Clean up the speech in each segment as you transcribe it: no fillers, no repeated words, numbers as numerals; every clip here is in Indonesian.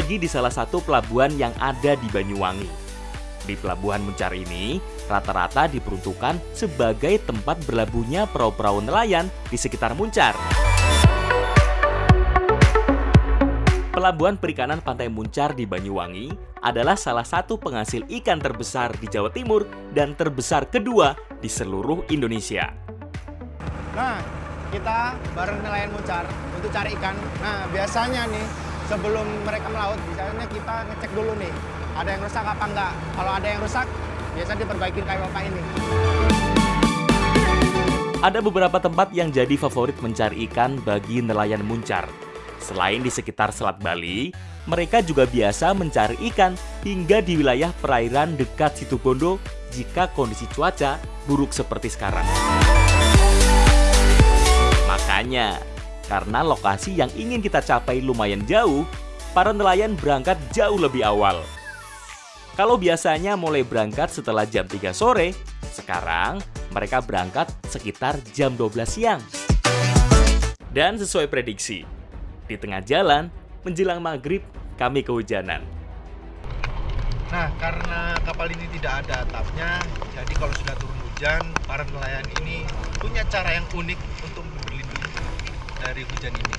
lagi di salah satu pelabuhan yang ada di Banyuwangi. Di Pelabuhan Muncar ini, rata-rata diperuntukkan sebagai tempat berlabuhnya perahu-perahu nelayan di sekitar Muncar. Pelabuhan Perikanan Pantai Muncar di Banyuwangi adalah salah satu penghasil ikan terbesar di Jawa Timur dan terbesar kedua di seluruh Indonesia. Nah, kita bareng nelayan Muncar untuk cari ikan. Nah, biasanya nih, sebelum mereka melaut, biasanya kita ngecek dulu nih, ada yang rusak apa enggak. Kalau ada yang rusak, biasanya diperbaiki kayak bapak ini. Ada beberapa tempat yang jadi favorit mencari ikan bagi nelayan Muncar. Selain di sekitar Selat Bali, mereka juga biasa mencari ikan hingga di wilayah perairan dekat Situbondo jika kondisi cuaca buruk seperti sekarang. Makanya, karena lokasi yang ingin kita capai lumayan jauh, para nelayan berangkat jauh lebih awal. Kalau biasanya mulai berangkat setelah jam 3 sore, sekarang mereka berangkat sekitar jam 12 siang. Dan sesuai prediksi, di tengah jalan, menjelang maghrib, kami kehujanan. Nah, karena kapal ini tidak ada atapnya, jadi kalau sudah turun hujan, para nelayan ini punya cara yang unik untuk berlindung dari hujan ini.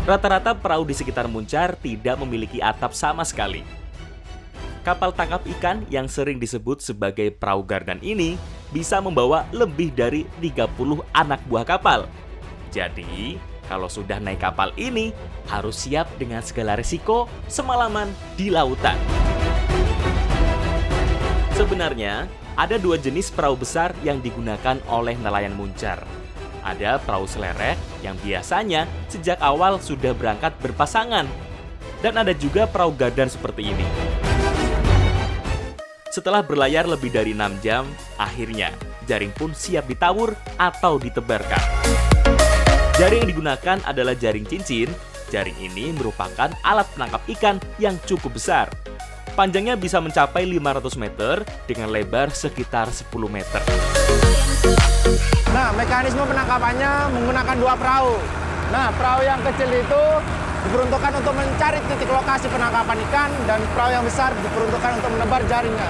Rata-rata perahu di sekitar Muncar tidak memiliki atap sama sekali. Kapal tangkap ikan yang sering disebut sebagai perahu gardan ini bisa membawa lebih dari 30 anak buah kapal. Jadi, kalau sudah naik kapal ini, harus siap dengan segala risiko semalaman di lautan. Sebenarnya, ada dua jenis perahu besar yang digunakan oleh nelayan Muncar. Ada perahu selerek yang biasanya sejak awal sudah berangkat berpasangan. Dan ada juga perahu gardan seperti ini. Setelah berlayar lebih dari 6 jam, akhirnya jaring pun siap ditawur atau ditebarkan. Jaring yang digunakan adalah jaring cincin. Jaring ini merupakan alat penangkap ikan yang cukup besar. Panjangnya bisa mencapai 500 meter dengan lebar sekitar 10 meter. Nah, mekanisme penangkapannya menggunakan dua perahu. Nah, perahu yang kecil itu diperuntukkan untuk mencari titik lokasi penangkapan ikan, dan perahu yang besar diperuntukkan untuk menebar jaringnya.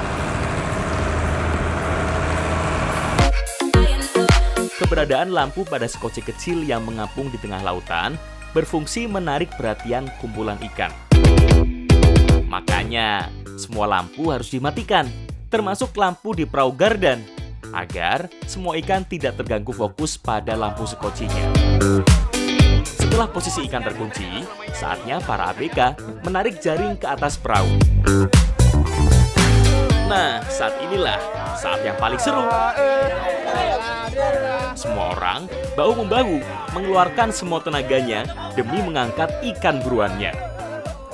Keberadaan lampu pada sekoci kecil yang mengapung di tengah lautan berfungsi menarik perhatian kumpulan ikan. Makanya, semua lampu harus dimatikan, termasuk lampu di perahu gardan, agar semua ikan tidak terganggu fokus pada lampu sekocinya. Setelah posisi ikan terkunci, saatnya para ABK menarik jaring ke atas perahu. Nah, saat inilah saat yang paling seru. Semua orang bahu-membahu mengeluarkan semua tenaganya demi mengangkat ikan buruannya.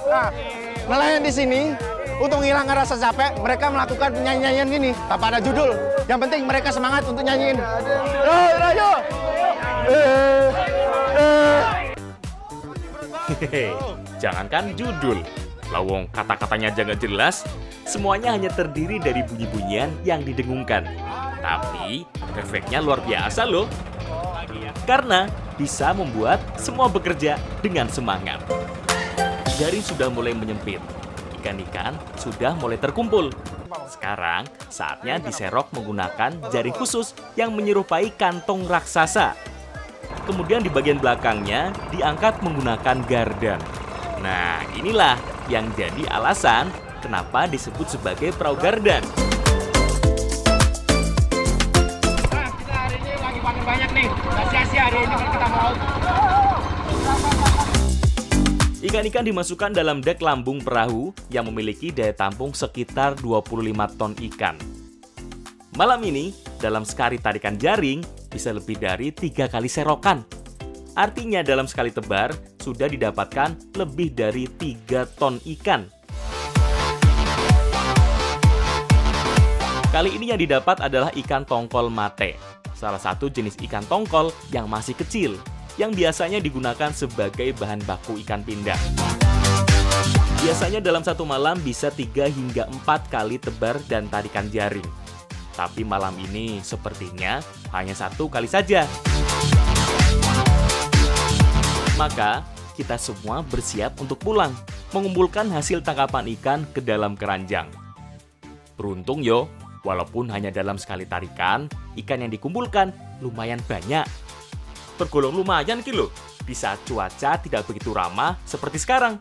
Nah, nelayan di sini untuk menghilangkan rasa capek, mereka melakukan nyanyian gini tanpa ada judul. Yang penting mereka semangat untuk nyanyiin. Hehehe, jangankan judul, lawong kata-katanya aja nggak jelas, semuanya hanya terdiri dari bunyi-bunyian yang didengungkan. Tapi efeknya luar biasa loh, karena bisa membuat semua bekerja dengan semangat. Jaring sudah mulai menyempit, ikan-ikan sudah mulai terkumpul. Sekarang saatnya diserok menggunakan jaring khusus yang menyerupai kantong raksasa. Kemudian di bagian belakangnya diangkat menggunakan gardan. Nah, inilah yang jadi alasan kenapa disebut sebagai perahu gardan. Nah, kita hari ini lagi panen banyak nih. Nggak sia-sia hari ini kalau kita melaut. Ikan-ikan dimasukkan dalam dek lambung perahu yang memiliki daya tampung sekitar 25 ton ikan. Malam ini, dalam sekali tarikan jaring, bisa lebih dari 3 kali serokan. Artinya dalam sekali tebar, sudah didapatkan lebih dari 3 ton ikan. Kali ini yang didapat adalah ikan tongkol mate, salah satu jenis ikan tongkol yang masih kecil, yang biasanya digunakan sebagai bahan baku ikan pindang. Biasanya dalam satu malam bisa 3 hingga 4 kali tebar dan tarikan jaring. Tapi malam ini sepertinya hanya 1 kali saja. Maka, kita semua bersiap untuk pulang, mengumpulkan hasil tangkapan ikan ke dalam keranjang. Beruntung yo, walaupun hanya dalam sekali tarikan, ikan yang dikumpulkan lumayan banyak. Tergolong lumayan gitu loh, di saat cuaca tidak begitu ramah seperti sekarang.